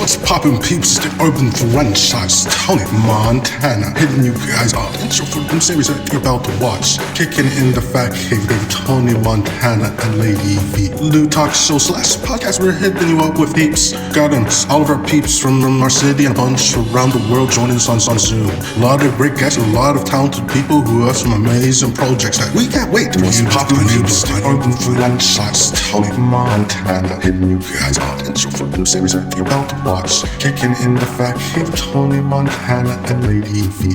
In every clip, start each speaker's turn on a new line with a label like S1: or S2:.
S1: What's poppin' peeps? The urban franchise, Tony Montana, hitting you guys up. Intro for them series that you're about to watch. Kicking in the fat cave, baby, Tony Montana and Lady V. New talk show slash podcast, we're hitting you up with peeps. Got us, all of our peeps from our city and a bunch around the world joining us on Zoom. A lot of great guests, a lot of talented people who have some amazing projects that we can't wait. What's poppin' peeps? The urban franchise, Tony Montana, hitting you guys up. Intro for them series that you're about to watch. Kicking in the fat cave, Tony Montana and Lady V.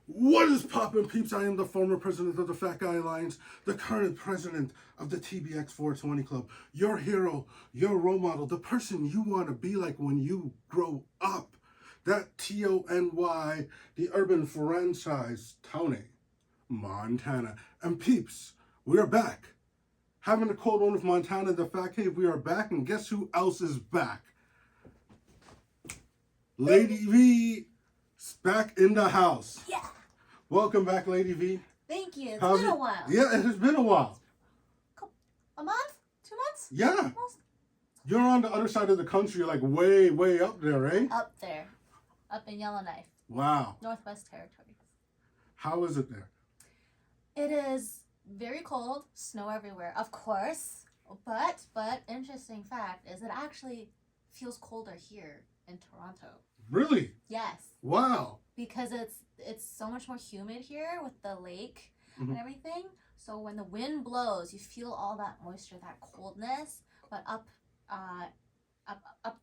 S1: What is poppin' peeps? I am the former president of the Fat Guy Alliance, the current president of the TBX 420 Club, your hero, your role model, the person you want to be like when you grow up. That Tony, the urban franchise, Tony Montana. And peeps, we are back. Having a cold one with Montana, the Fat Cave, we are back. And guess who else is back? Lady V is back in the house.
S2: Yeah.
S1: Welcome back, Lady V.
S2: Thank you. It's been a while.
S1: Yeah, it has been a while.
S2: A month? 2 months?
S1: Yeah.
S2: Almost?
S1: You're on the other side of the country, like way, way up there, eh?
S2: Up there. Up in Yellowknife.
S1: Wow.
S2: Northwest Territories.
S1: How is it there?
S2: It is very cold. Snow everywhere, of course. But interesting fact is it actually feels colder here in Toronto.
S1: Really?
S2: Yes.
S1: Wow.
S2: Because it's so much more humid here with the lake and everything. So when the wind blows, you feel all that moisture, that coldness. But up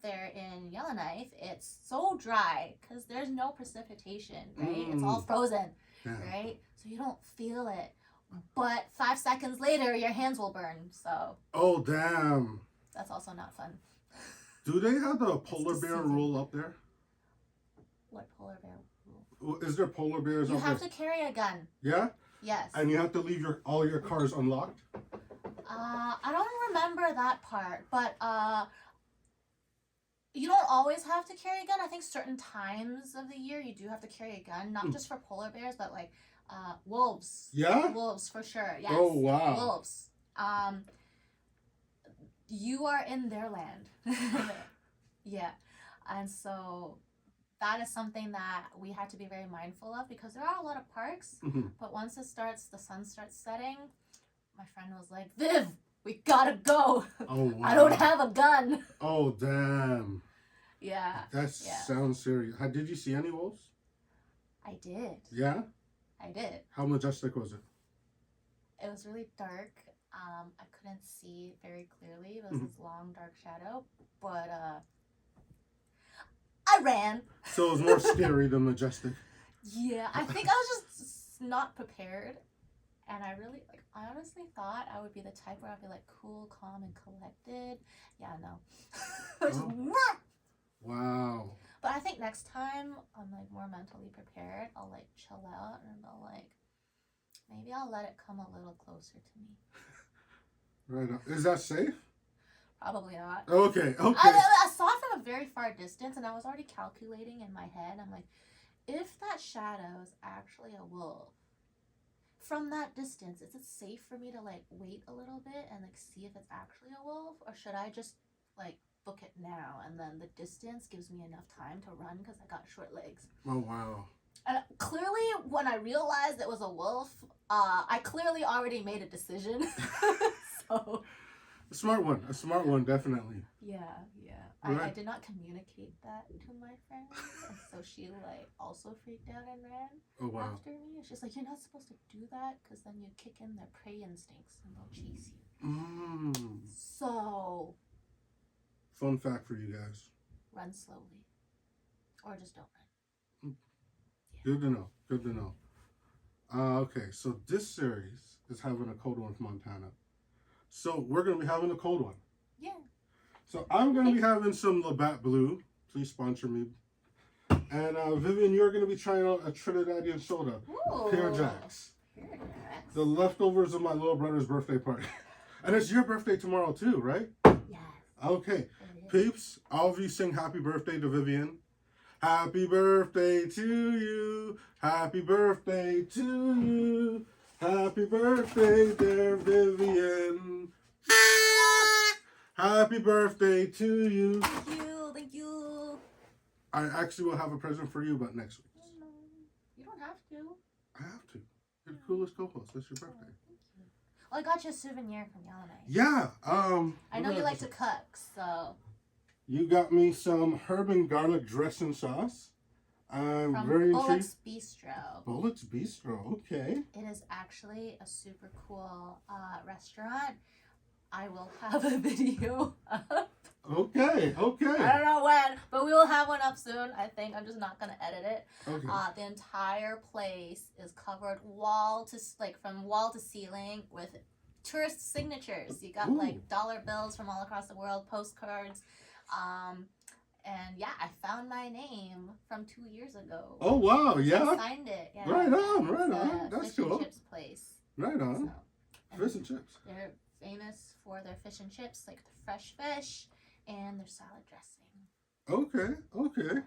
S2: there in Yellowknife, it's so dry because there's no precipitation, right? It's all frozen, right? So you don't feel it. But 5 seconds later, your hands will burn. So.
S1: Oh, damn.
S2: That's also not fun.
S1: Do they have the polar bear rule up there?
S2: What polar bear rule?
S1: Is there polar bears
S2: You
S1: up
S2: have
S1: there?
S2: to carry a gun.
S1: Yeah?
S2: Yes.
S1: And you have to leave all your cars unlocked?
S2: I don't remember that part, but you don't always have to carry a gun. I think certain times of the year you do have to carry a gun, not just for polar bears, but like wolves.
S1: Yeah?
S2: Wolves for sure. Yes.
S1: Oh, wow.
S2: Wolves. You are in their land. Yeah. And so that is something that we had to be very mindful of because there are a lot of parks, but once the sun starts setting, my friend was like, Viv, we gotta go.
S1: Oh, wow.
S2: I don't have a gun.
S1: Oh, damn.
S2: Yeah.
S1: That sounds serious. Did you see any wolves?
S2: I did.
S1: Yeah?
S2: I did.
S1: How majestic was it?
S2: It was really dark. I couldn't see very clearly. It was this long, dark shadow. But I ran.
S1: So it was more scary than majestic.
S2: Yeah, I think I was just not prepared. And I honestly thought I would be the type where I'd be like cool, calm, and collected. Yeah, no.
S1: Wow.
S2: But I think next time I'm like more mentally prepared. I'll like chill out and I'll like, maybe I'll let it come a little closer to me.
S1: Right. Is that safe?
S2: Probably not.
S1: Okay.
S2: I saw it from a very far distance and I was already calculating in my head. I'm like, if that shadow is actually a wolf, from that distance, is it safe for me to like wait a little bit and like see if it's actually a wolf, or should I just like book it now and then the distance gives me enough time to run because I got short legs?
S1: Oh, wow.
S2: And clearly, when I realized it was a wolf, I clearly already made a decision. So.
S1: A smart one, definitely.
S2: Yeah.
S1: Right.
S2: I did not communicate that to my friend, and so she like also freaked out and ran after me. She's like, "You're not supposed to do that because then you kick in their prey instincts and they'll chase you." So.
S1: Fun fact for you guys.
S2: Run slowly, or just don't run.
S1: Yeah. Good to know. Okay, so this series is having a cold one with Montana. So we're gonna be having a cold one.
S2: Yeah.
S1: So I'm going to be having some Labatt Blue. Please sponsor me. And Vivian, you're going to be trying out a Trinidadian soda.
S2: Ooh.
S1: Pear Jacks. The leftovers of my little brother's birthday party. And it's your birthday tomorrow too, right?
S2: Yes.
S1: Okay. Peeps, all of you sing happy birthday to Vivian. Happy birthday to you. Happy birthday to you. Happy birthday, dear Vivian. Happy birthday to you.
S2: Thank you. Thank you.
S1: I actually will have a present for you, but next week.
S2: You don't have to.
S1: I have to. You're the coolest co-host. It's your birthday.
S2: Thank you. Well, I got you a souvenir from Yelena.
S1: Yeah.
S2: I know you like to cook, so.
S1: You got me some herb and garlic dressing sauce. I'm
S2: From
S1: very
S2: Bullock's
S1: intrigued.
S2: Bistro.
S1: Bullock's Bistro. Okay.
S2: It is actually a super cool restaurant. I will have a video up.
S1: Okay. Okay.
S2: I don't know when, but we will have one up soon. I think I'm just not gonna edit it.
S1: Okay.
S2: The entire place is covered from wall to ceiling with tourist signatures. You got
S1: Ooh.
S2: like dollar bills from all across the world, postcards. And yeah, I found my name from 2 years ago.
S1: Oh wow!
S2: I
S1: Yeah.
S2: signed it. Yeah.
S1: Right on. Right
S2: It's a
S1: on. That's
S2: fish and
S1: cool.
S2: chips place.
S1: Right on.
S2: So,
S1: Fish and chips.
S2: they're famous for their fish and chips, like the fresh fish and their salad dressing.
S1: Okay. Okay.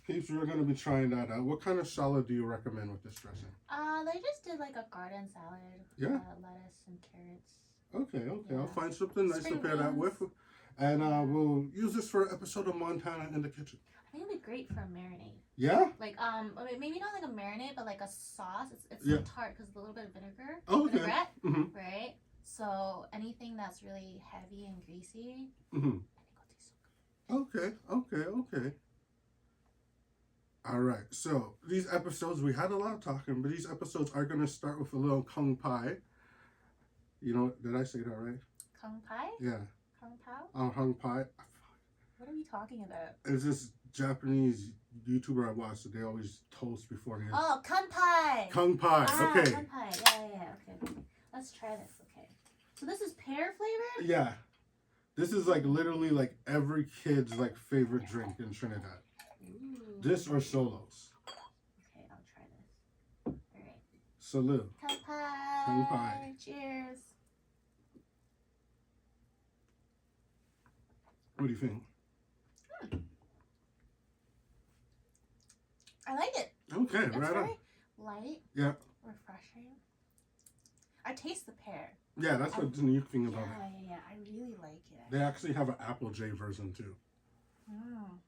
S1: Peeps, we're gonna be trying that out. What kind of salad do you recommend with this dressing?
S2: They just did like a garden salad.
S1: Yeah.
S2: Lettuce and carrots.
S1: Okay. Okay.
S2: Yeah.
S1: I'll find something nice
S2: Spring
S1: to pair that with,
S2: beans.
S1: and we'll use this for an episode of Montana in the Kitchen.
S2: I think it'd be great for a marinade.
S1: Yeah.
S2: Like I mean, maybe not like a marinade, but like a sauce. It's
S1: Yeah.
S2: tart because a little bit of vinegar.
S1: Oh, okay.
S2: Vinaigrette,
S1: Mhm.
S2: right? So anything that's really heavy and greasy,
S1: Mhm.
S2: I think will taste so good.
S1: Okay. Okay. Okay. All right. So these episodes, we had a lot of talking, but these episodes are gonna start with a little kung pie. You know, did I say that right?
S2: Kung pie?
S1: Yeah.
S2: Kung pao?
S1: Kung pie.
S2: What are we talking about?
S1: It's this Japanese YouTuber I watch that they always toast before they.
S2: Oh, kung pie.
S1: Kung pie. Okay.
S2: Kung pie. Yeah. Okay. Let's try this. Okay. So this is pear flavored.
S1: Yeah. This is like literally like every kid's like favorite drink in Trinidad.
S2: Ooh.
S1: This or Solos.
S2: Okay, I'll try this. All right.
S1: Salute.
S2: Kung pie.
S1: Kung pie.
S2: Cheers.
S1: What do you think?
S2: I like it.
S1: Okay,
S2: It's
S1: right on.
S2: very light.
S1: Yeah.
S2: Refreshing. I taste the pear.
S1: Yeah, that's what's the unique thing about it.
S2: Yeah. I really like it.
S1: They actually have an Apple J version too.
S2: Mm.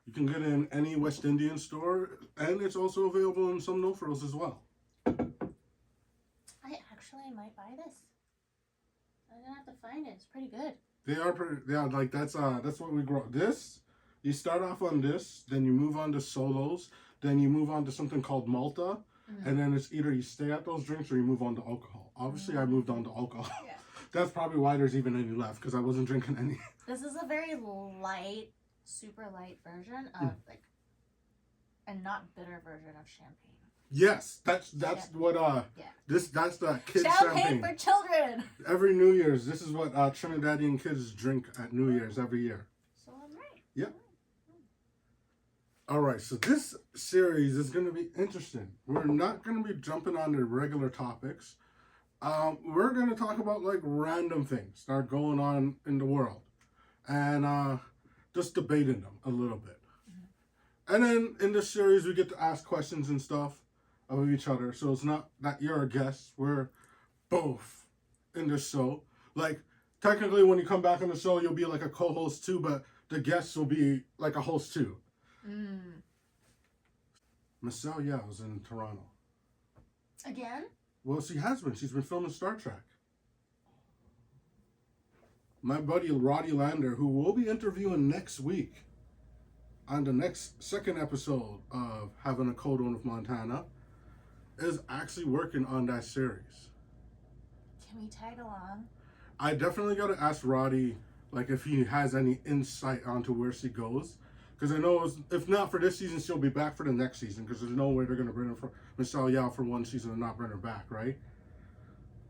S1: You can get it in any West Indian store, and it's also available in some no-frills as well.
S2: I actually might buy this. I'm gonna have to find it. It's pretty good.
S1: They are pretty. Yeah, like that's what we grow. This, you start off on this, then you move on to Solos, then you move on to something called Malta, and then it's either you stay at those drinks or you move on to alcohol. Obviously, I moved on to alcohol.
S2: Yeah.
S1: That's probably why there's even any left, because I wasn't drinking any.
S2: This is a very light, super light version of like a not bitter version of champagne.
S1: Yes, that's what
S2: Yeah.
S1: that's the kids
S2: Champagne for children.
S1: Every New Year's, this is what Trinidadian kids drink at New Year's every year.
S2: So I'm right.
S1: Yep. All right, so this series is going to be interesting. We're not going to be jumping on the regular topics. We're going to talk about like random things that are going on in the world, and just debating them a little bit. And then in this series, we get to ask questions and stuff of each other. So it's not that you're a guest. We're both in this show. Like, technically, when you come back on the show, you'll be like a co-host too, but the guests will be like a host too. Michelle Yeoh's in Toronto.
S2: Again?
S1: Well, she has been. She's been filming Star Trek. My buddy Roddy Lander, who we'll be interviewing next week on the next second episode of Having a Cold One with Montana, is actually working on that series.
S2: Can we tag along?
S1: I definitely got to ask Roddy, like, if he has any insight onto where she goes. Because I know if not for this season, she'll be back for the next season. Because there's no way they're going to bring her for Michelle Yeoh for one season and not bring her back, right?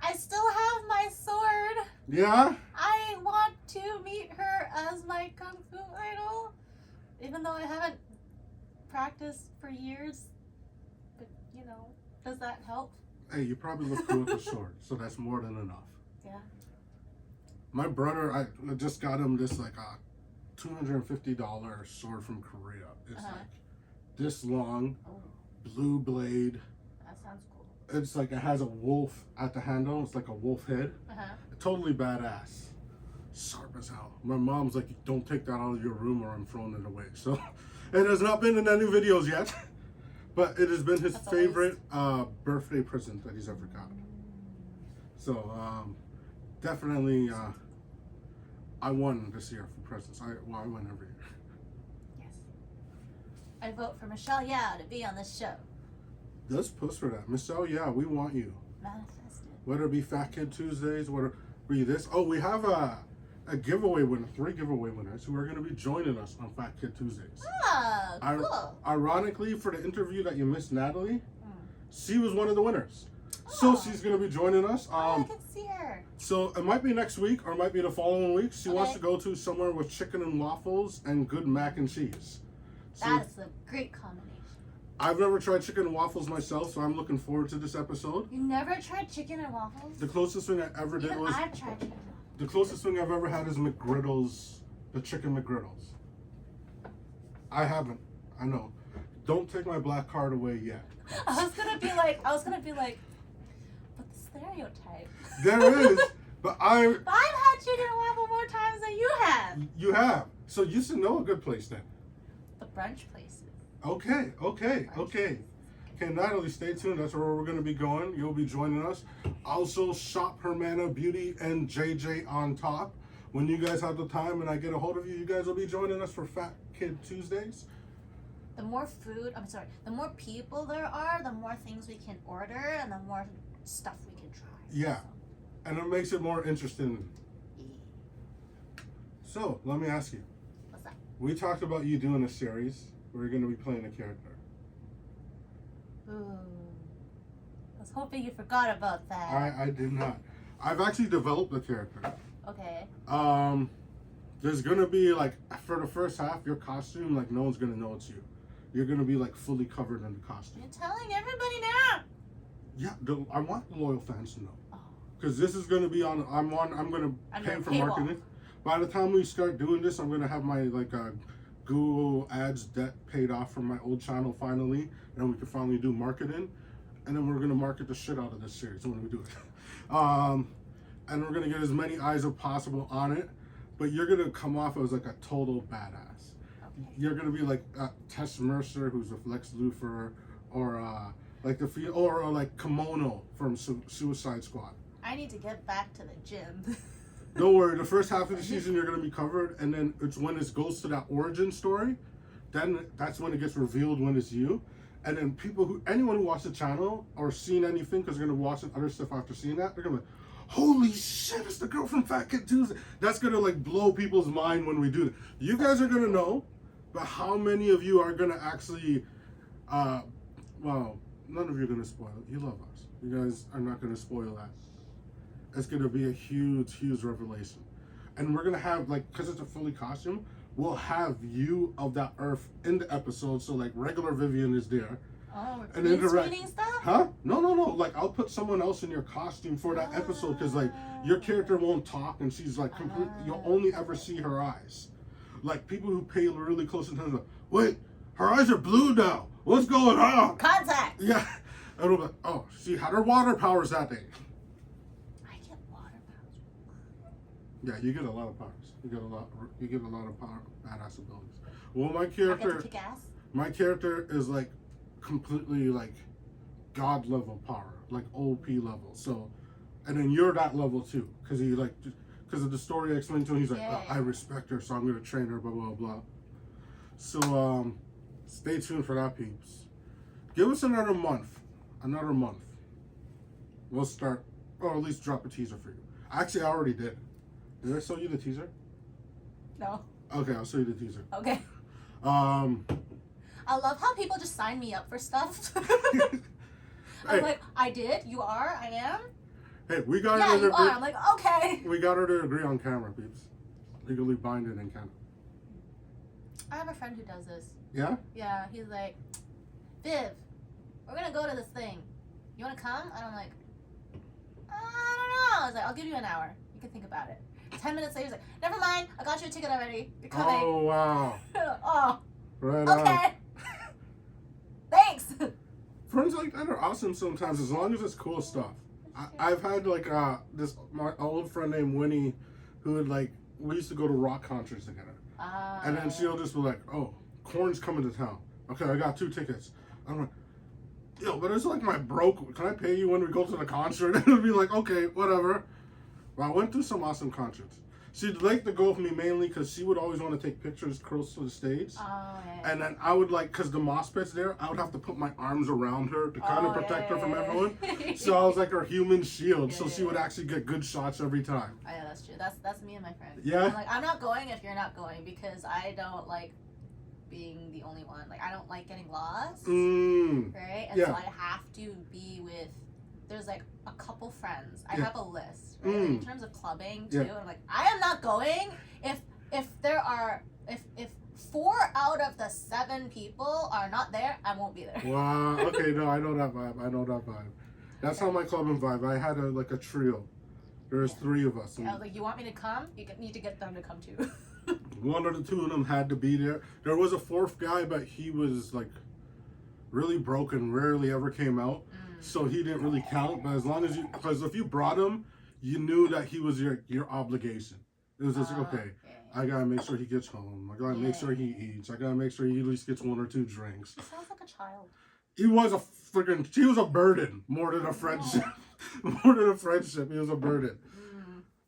S2: I still have my sword.
S1: Yeah?
S2: I want to meet her as my kung fu idol. Even though I haven't practiced for years. But, you know, does that help?
S1: Hey, you probably look cool with the sword, so that's more than enough.
S2: Yeah.
S1: My brother, I just got him this like a $250 sword from Korea. It's like this long,
S2: Oh,
S1: blue blade.
S2: that sounds cool.
S1: It's like it has a wolf at the handle. It's like a wolf head. Totally badass. Sharp as hell. My mom's like, don't take that out of your room or I'm throwing it away. So it has not been in any videos yet, but it has been his favorite birthday present that he's ever got. So definitely I won this year for presents. I win every year.
S2: Yes. I vote for Michelle Yao to be on this show.
S1: Let's push for that. Michelle, yeah, we want you.
S2: Manifested.
S1: Whether it be Fat Kid Tuesdays, whether it be this. Oh, we have a giveaway winner, 3 giveaway winners who are going to be joining us on Fat Kid Tuesdays.
S2: Oh, cool.
S1: Ironically, for the interview that you missed, Natalie, she was one of the winners. So she's going to be joining us.
S2: I can see her.
S1: So it might be next week or it might be the following week. She wants to go to somewhere with chicken and waffles and good mac and cheese. So
S2: That's a great combination.
S1: I've never tried chicken and waffles myself, so I'm looking forward to this episode.
S2: You never tried chicken and waffles?
S1: The closest thing I ever did was...
S2: I've tried chicken and waffles.
S1: The closest thing I've ever had is McGriddles, the chicken McGriddles. I haven't. I know. Don't take my black card away yet.
S2: I was gonna be like, but the stereotype.
S1: There is, but I've
S2: had chicken and waffle more times than you have.
S1: You have. So you should know a good place then.
S2: The brunch places.
S1: Okay. Okay, Natalie, stay tuned. That's where we're going to be going. You'll be joining us. Also, Shop Hermana Beauty and JJ on top. When you guys have the time and I get a hold of you, you guys will be joining us for Fat Kid Tuesdays.
S2: The more the more people there are, the more things we can order and the more stuff we can try.
S1: Yeah, and it makes it more interesting. So, let me ask you.
S2: What's that?
S1: We talked about you doing a series where you're going to be playing a character.
S2: Ooh. I was hoping you forgot about that.
S1: I did not. I've actually developed the character.
S2: Okay.
S1: There's gonna be like for the first half, your costume, like no one's gonna know it's you. You're gonna be like fully covered in the costume.
S2: You're telling everybody now.
S1: Yeah, I want the loyal fans to know. Because this is gonna be on. I'm gonna pay for marketing. By the time we start doing this, I'm gonna have my Google Ads debt paid off from my old channel finally, and then we can finally do marketing, and then we're gonna market the shit out of this series when we do it. And we're gonna get as many eyes as possible on it, but you're gonna come off as like a total badass. Okay. You're gonna be like Tess Mercer, who's with Lex Luthor, or like Kimono from Suicide Squad.
S2: I need to get back to the gym.
S1: Don't worry, the first half of the season you're gonna be covered, and then it's when it goes to that origin story, then that's when it gets revealed when it's you. And then anyone who watched the channel or seen anything, because they're gonna watch other stuff after seeing that, they're gonna be like, holy shit, it's the girl from Fat Kid Tuesday. That's gonna like blow people's mind when we do it. You guys are gonna know, but how many of you are gonna actually, well, none of you are gonna spoil it. You love us. You guys are not gonna spoil that. It's gonna be a huge, huge revelation. And we're gonna have, like, because it's a fully costume, we'll have you of that Earth in the episode, so like regular Vivian is there.
S2: Oh,
S1: and interact
S2: stuff?
S1: Huh? No. Like, I'll put someone else in your costume for that episode, because like your character won't talk and she's like you'll only ever see her eyes. Like, people who pay really close attention, like, wait, her eyes are blue now. What's going on?
S2: Contact.
S1: Yeah. And we'll be like, oh, she had her water powers that day.
S2: I get water powers.
S1: Yeah, you get a lot of powers. You get a lot of power, badass abilities. Well, my character,
S2: I get to kick ass?
S1: My character is like completely like god level power, like OP level. So, and then you're that level too, because because of the story I explained to him, he's like, I respect her, so I'm gonna train her, blah blah blah. So stay tuned for that, peeps. Give us another month. We'll start, or at least drop a teaser for you. Actually, I already did. Did I show you the teaser?
S2: No.
S1: Okay, I'll show you the teaser.
S2: Okay. I love how people just sign me up for stuff. I'm like, I did, you are, I am.
S1: Hey, we got her
S2: to
S1: agree.
S2: You are. I'm like, okay.
S1: We got her to agree on camera, peeps. Legally binding in Canada.
S2: I have a friend who does this.
S1: Yeah?
S2: Yeah, he's like, Viv, we're gonna go to this thing. You wanna come? And I'm like, I don't know. I was like, I'll give you an hour. You can think about it. 10 minutes later, he's like, never mind, I got you a ticket already. You're coming.
S1: Oh, wow.
S2: Oh.
S1: Right
S2: okay.
S1: on.
S2: Thanks.
S1: Friends like that are awesome sometimes, as long as it's cool stuff. I've had like this my old friend named Winnie, who would like we used to go to rock concerts together, and then she'll just be like, "Oh, Korn's coming to town. Okay, I got 2 tickets." I'm like, "Yo, but it's like my broke. Can I pay you when we go to the concert?" And it'd be like, "Okay, whatever." Well, I went to some awesome concerts. She'd like to go with me mainly because she would always want to take pictures close to the stage. And then I would like, because the mosh pit's there, I would have to put my arms around her to kind of protect her from everyone. So I was like her human shield, so she would actually get good shots every time.
S2: Oh, yeah, that's true. That's me and my friend.
S1: Yeah?
S2: I'm like, I'm not going if you're not going because I don't like being the only one. Like, I don't like getting lost. Right? And so I have to be with, there's like a couple friends. I have a list, right? Like, in terms of clubbing too. And I'm like, I am not going if there are, if 4 out of the 7 people are not there, I won't be there.
S1: Wow. Okay, no, I know that vibe. That's how my clubbing vibe. I had a trio. There's 3 of us.
S2: I was like, you want me to come? You need to get them to come too.
S1: 1 or 2 of them had to be there. There was a 4th guy, but he was like really broken, rarely ever came out. So he didn't really count. But as long as because if you brought him, you knew that he was your obligation. It was just like, okay, I gotta make sure he gets home. I gotta make sure he eats. I gotta make sure he at least gets 1 or 2 drinks.
S2: He sounds like a child.
S1: He was he was a burden more than a friendship. More than a friendship, he was a burden.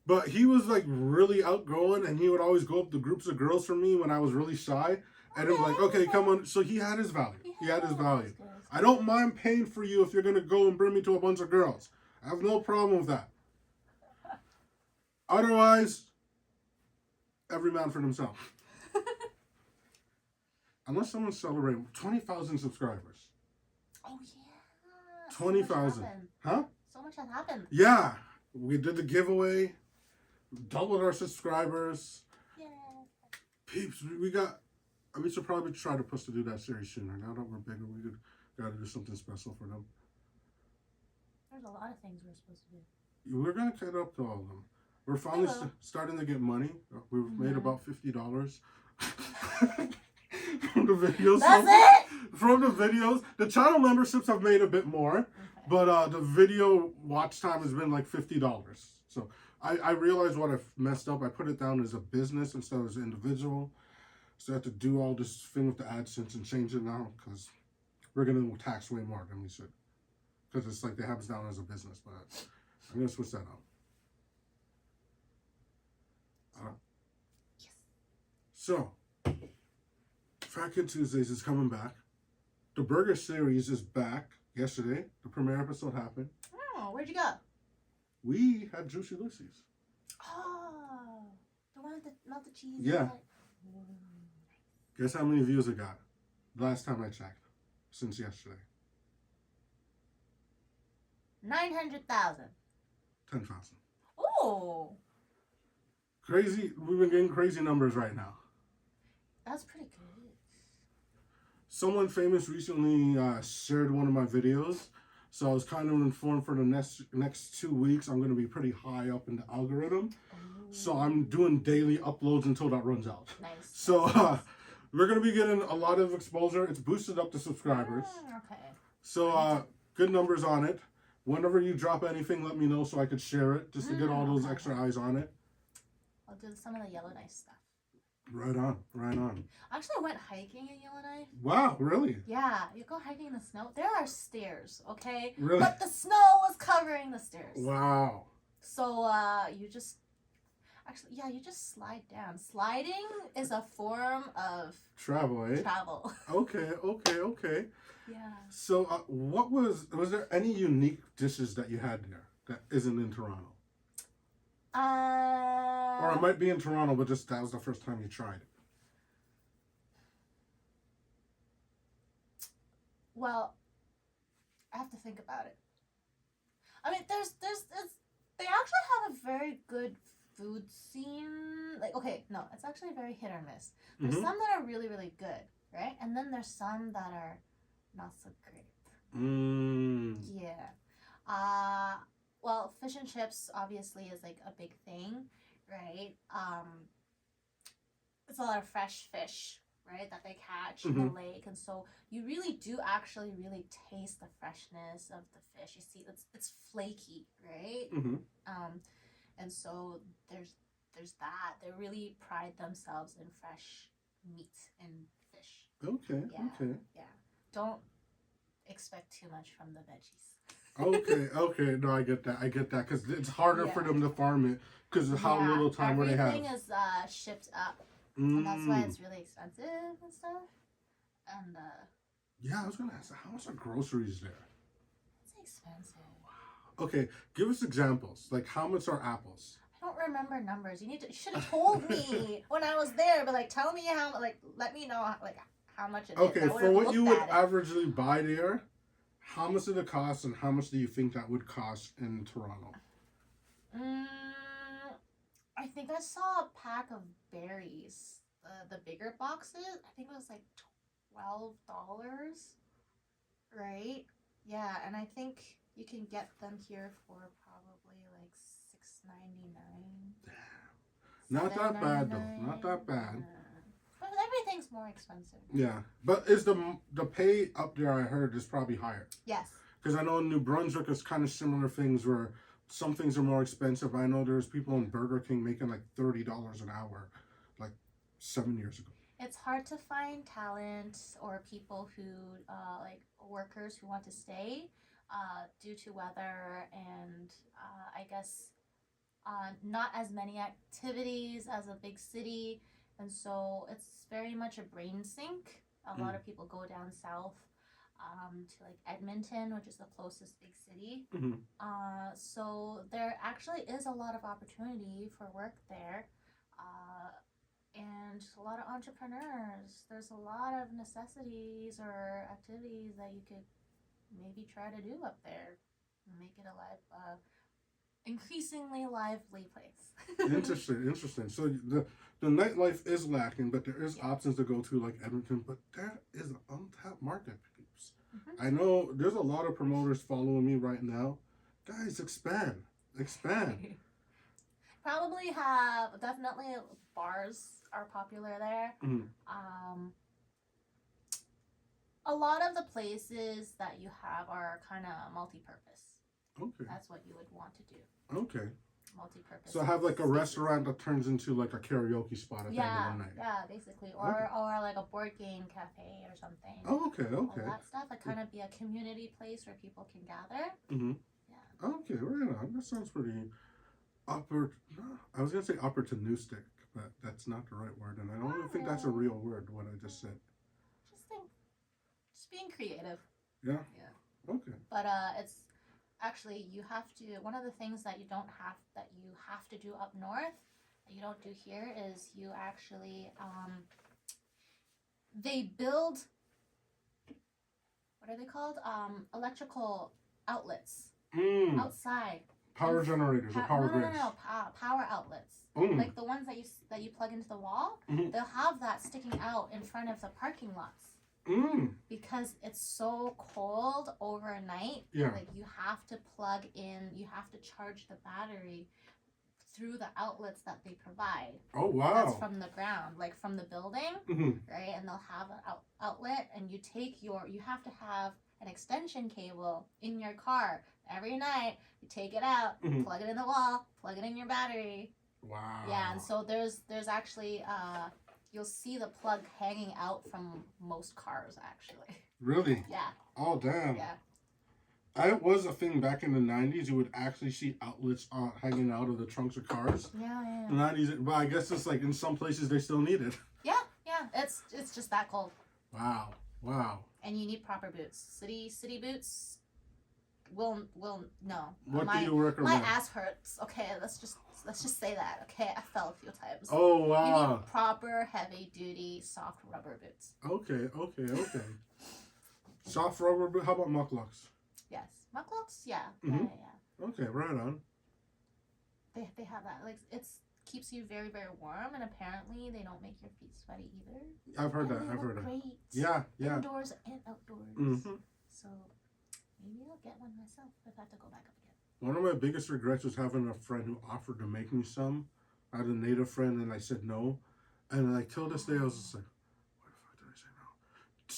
S1: But he was like really outgoing, and he would always go up to groups of girls for me when I was really shy. And it was like, okay, come on. So he had his value. He had his value. I don't mind paying for you if you're going to go and bring me to a bunch of girls. I have no problem with that. Otherwise, every man for themselves. Unless someone's celebrating 20,000 subscribers.
S2: Oh, yeah.
S1: 20,000. Huh?
S2: So much has happened.
S1: Yeah. We did the giveaway. Doubled our subscribers.
S2: Yeah.
S1: Peeps, we should probably try to push to do that series sooner. Now that we're bigger, we gotta do something special for them.
S2: There's a lot of things we're supposed to do.
S1: We're gonna cut up to all of them. We're finally starting to get money. We've made about $50 from the videos.
S2: That's it?
S1: From the videos. The channel memberships have made a bit more, but the video watch time has been like $50. So I realized what I've messed up. I put it down as a business instead of as an individual. So I have to do all this thing with the AdSense and change it now because we're going to tax way more than we should. Because it's like they have us down as a business, but I'm going to switch that out.
S2: Yes.
S1: So, Fat Kid Tuesdays is coming back. The burger series is back yesterday. The premiere episode happened.
S2: Oh, where'd you go?
S1: We had Juicy Lucy's.
S2: Oh, the one with the melted cheese.
S1: Yeah. Guess how many views it got? Last time I checked. Since yesterday.
S2: 900,000.
S1: 10,000.
S2: Oh.
S1: Crazy. We've been getting crazy numbers right now.
S2: That's pretty good.
S1: Someone famous recently shared one of my videos. So I was kind of informed for the next 2 weeks, I'm going to be pretty high up in the algorithm. Ooh. So I'm doing daily uploads until that runs out.
S2: Nice.
S1: So we're going to be getting a lot of exposure. It's boosted up the subscribers.
S2: Okay.
S1: So good numbers on it. Whenever you drop anything, let me know so I could share it, just to get all those extra eyes on it.
S2: I'll do some of the Yellowknife stuff.
S1: Right on, right on.
S2: Actually, I went hiking in Yellowknife.
S1: Wow, really?
S2: Yeah, you go hiking in the snow. There are stairs, okay?
S1: Really?
S2: But the snow was covering the stairs.
S1: Wow.
S2: So you just slide down. Sliding is a form of
S1: travel, eh?
S2: Travel.
S1: Okay.
S2: Yeah.
S1: So was there any unique dishes that you had there that isn't in Toronto? Or it might be in Toronto, but just that was the first time you tried it.
S2: Well, I have to think about it. I mean, they actually have a very good food scene. Like, okay, no, it's actually very hit or miss. There's some that are really, really good, right? And then there's some that are not so great. Yeah. Well, fish and chips obviously is like a big thing, right? It's a lot of fresh fish, right, that they catch in the lake, and so you really do actually really taste the freshness of the fish. You see, it's flaky, right? And so there's that. They really pride themselves in fresh meat and fish.
S1: Okay.
S2: Yeah,
S1: Okay.
S2: yeah. Don't expect too much from the veggies.
S1: Okay, okay, no, I get that, because it's harder for them to farm it because of how little time they have.
S2: Everything is shipped up, and that's why it's really expensive and stuff. And
S1: yeah, I was gonna ask, how much are groceries there?
S2: it's expensive.
S1: Okay, give us examples. Like, how much are apples?
S2: I don't remember numbers. You should have told me when I was there, but like, tell me how, like, let me know like how much it is.
S1: Okay, for what you would averagely buy there, how much did it cost, and how much do you think that would cost in Toronto?
S2: I think I saw a pack of berries, the bigger boxes. I think it was like $12, right? Yeah, and I think you can get them here for probably like $6.99.
S1: Not that bad though. Not that bad.
S2: But everything's more expensive.
S1: Yeah, but is the pay up there? I heard is probably higher.
S2: Yes.
S1: Because I know in New Brunswick it's kind of similar things where some things are more expensive. I know there's people in Burger King making like $30 an hour, like 7 years ago.
S2: It's hard to find talent or people who like workers who want to stay due to weather and I guess not as many activities as a big city, and so it's very much a brain sink. A lot of people go down south to like Edmonton, which is the closest big city. So there actually is a lot of opportunity for work there, and a lot of entrepreneurs. There's a lot of necessities or activities that you could maybe try to do up there, make it a live, increasingly lively place.
S1: Interesting. So the nightlife is lacking, but there is options to go to like Edmonton. But there is an untapped market, peeps. I know there's a lot of promoters following me right now. Guys, expand.
S2: Probably have definitely bars are popular there. A lot of the places that you have are kind of multi-purpose.
S1: Okay.
S2: That's what you would want to do.
S1: Okay.
S2: Multi-purpose.
S1: So have like a restaurant that turns into like a karaoke spot at the end of the night.
S2: Yeah, basically. Or like a board game cafe or something.
S1: Oh, okay.
S2: All that stuff. Like kind of be a community place where people can gather. Yeah.
S1: Okay, right on. That sounds pretty I was gonna say opportunistic, but that's not the right word, and I don't even think that's a real word. What I just said.
S2: Just being creative.
S1: Yeah. Okay.
S2: But it's actually you have to. One of the things that you have to do up north that you don't do here is you actually they build, what are they called? Electrical outlets outside.
S1: Power generators or power grids?
S2: No. Power outlets. Like the ones that you plug into the wall. They'll have that sticking out in front of the parking lots. Because it's so cold overnight. Like you have to plug in. You have to charge the battery through the outlets that they provide.
S1: Oh wow!
S2: That's from the ground, like from the building, right? And they'll have an outlet, and you have to have an extension cable in your car every night. You take it out, plug it in the wall, plug it in your battery.
S1: Wow.
S2: Yeah, and so there's actually you'll see the plug hanging out from most cars actually.
S1: Really?
S2: Yeah.
S1: Oh damn.
S2: Yeah.
S1: It was a thing back in the 90s. You would actually see outlets hanging out of the trunks of cars.
S2: Yeah.
S1: The 90s, but I guess it's like in some places they still need it.
S2: Yeah. It's just that cold.
S1: Wow.
S2: And you need proper boots. City boots will no.
S1: What do you recommend?
S2: My ass hurts. Okay, let's just say that. Okay, I fell a few times.
S1: Oh wow.
S2: You need proper heavy duty soft rubber boots.
S1: Okay. Soft rubber boot. How about mucklucks?
S2: Yes, mucklucks. Yeah.
S1: Okay, right on.
S2: They have that. Like it's keeps you very, very warm, and apparently they don't make your feet sweaty either.
S1: I've heard that.
S2: Great.
S1: Yeah.
S2: Indoors and outdoors. So maybe I'll get one myself if I have to go back up again.
S1: One of my biggest regrets was having a friend who offered to make me some. I had a native friend, and I said no. And like till this day, I was just like, why the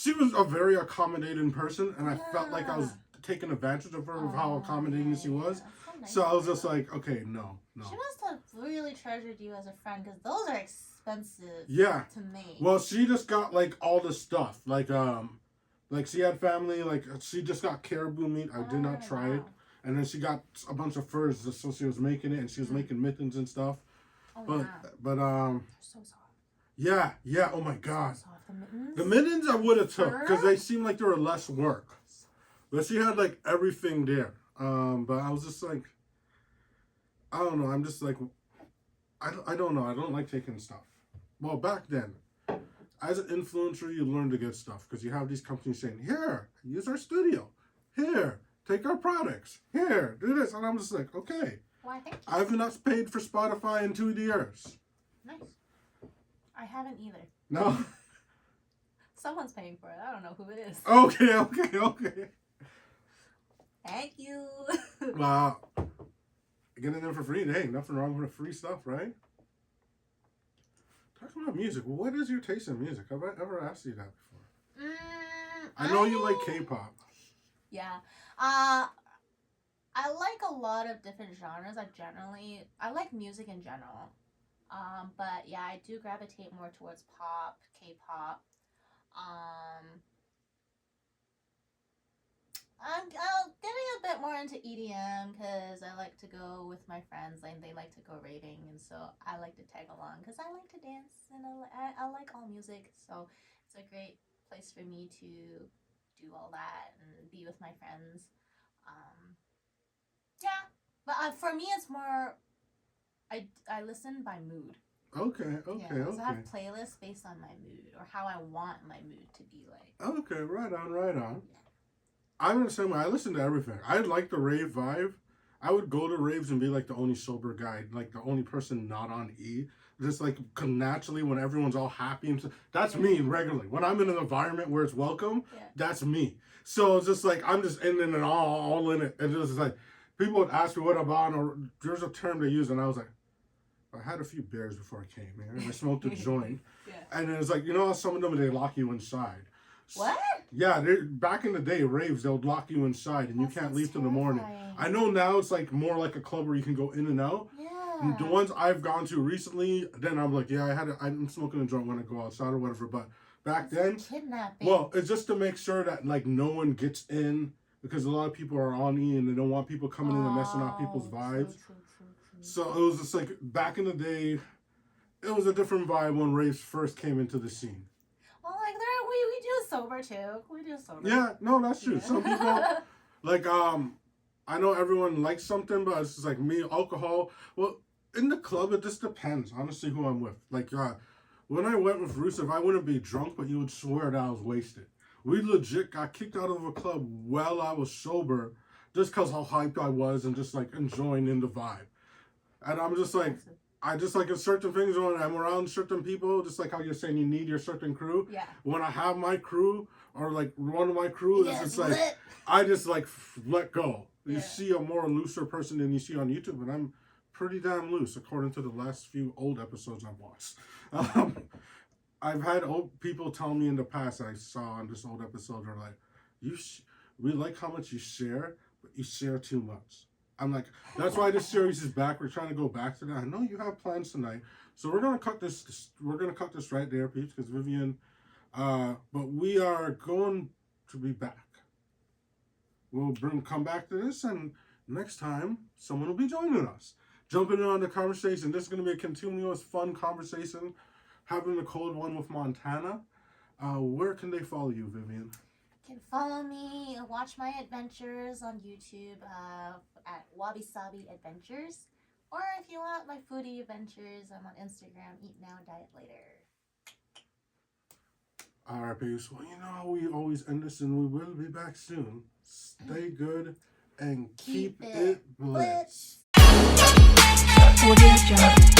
S1: she was a very accommodating person, and I felt like I was
S2: Yeah.
S1: taking advantage of her of how
S2: Oh,
S1: accommodating
S2: yeah,
S1: she was.
S2: So nice
S1: So I
S2: of
S1: was just
S2: her.
S1: like, okay, no.
S2: She must have really treasured you as a friend because those are expensive
S1: Yeah.
S2: to make.
S1: Well, she just got like all the stuff, like she had family, like she just got caribou meat. I did not try it,
S2: Wow.
S1: and then she got a bunch of furs, so she was making it, and she was making mittens and stuff.
S2: Oh,
S1: But
S2: wow.
S1: but
S2: They're so soft.
S1: yeah. Oh my god.
S2: So soft. The mittens.
S1: The mittens I would have took
S2: Fur?
S1: because they seemed like they were less work. But she had like everything there. But I was just like, I don't know. I'm just like, I don't know. I don't like taking stuff. Well, back then, as an influencer, you learn to get stuff because you have these companies saying, here, use our studio. Here, take our products. Here, do this. And I'm just like, okay.
S2: Why, thank you.
S1: I've not paid for Spotify in 2 years.
S2: Nice. I haven't either.
S1: No?
S2: Someone's paying for it. I don't know who it is.
S1: Okay.
S2: Thank you.
S1: Wow. Getting them for free. Hey, nothing wrong with free stuff, right? Talking about music. What is your taste in music? Have I ever asked you that before? I know you like K-pop.
S2: Yeah. I like a lot of different genres. I like music in general. But yeah, I do gravitate more towards pop, K-pop. I'm getting a bit more into EDM because I like to go with my friends and they like to go raving, and so I like to tag along because I like to dance and I like all music, so it's a great place for me to do all that and be with my friends. Yeah, but for me it's more I listen by mood.
S1: Okay.
S2: Yeah, so I have playlists based on my mood or how I want my mood to be like.
S1: Okay, right on.
S2: Yeah.
S1: I'm in the same way. I listen to everything. I like the rave vibe. I would go to raves and be like the only sober guy, like the only person not on E. Just like naturally when everyone's all happy and that's me regularly. When I'm in an environment where it's welcome, that's me. So it's just like I'm just in it and all in it. And it's just like people would ask me what I'm on, or there's a term they use, and I was like, I had a few beers before I came here, and I smoked a joint. And it's like, you know, some of them they lock you inside.
S2: What?
S1: Yeah, back in the day, raves, they'll lock you inside and you can't leave till the morning. I know now it's like more like a club where you can go in and out.
S2: Yeah.
S1: The ones I've gone to recently, then I'm like, yeah, I'm smoking a joint when I go outside or whatever. But back then,
S2: kidnapping.
S1: Well, it's just to make sure that like no one gets in because a lot of people are on E and they don't want people coming in and messing up people's vibes.
S2: True.
S1: So it was just like back in the day, it was a different vibe when raves first came into the scene.
S2: Well, like we do sober too. We do sober.
S1: Yeah, no, that's true. Some people like I know everyone likes something, but it's just like me, alcohol. Well, in the club, it just depends, honestly, who I'm with. Like when I went with Rusev, I wouldn't be drunk, but you would swear that I was wasted. We legit got kicked out of a club while I was sober, just because how hyped I was and just like enjoying in the vibe. And I'm just like, I just like in certain things when I'm around certain people, just like how you're saying you need your certain crew.
S2: Yeah.
S1: When I have my crew or like one of my crew, it's just like I just like let go. You see a more looser person than you see on YouTube, and I'm pretty damn loose according to the last few old episodes I've watched. I've had old people tell me in the past I saw on this old episode, they're like, we like how much you share, but you share too much. I'm like, that's why this series is back. We're trying to go back to that. I know you have plans tonight, so we're gonna cut this. We're gonna cut this right there, peeps, because Vivian. But we are going to be back. We'll come back to this, and next time someone will be joining us, jumping in on the conversation. This is gonna be a continuous, fun conversation. Having a cold one with Montana. Where can they follow you, Vivian?
S2: You can follow me and watch my adventures on YouTube at Wabi Sabi Adventures. Or if you want my foodie adventures, I'm on Instagram, Eat Now, Diet Later.
S1: Alright, peeps. Well, you know how we always end this, and we will be back soon. Stay good and keep it bliss.
S3: Audio Jungle.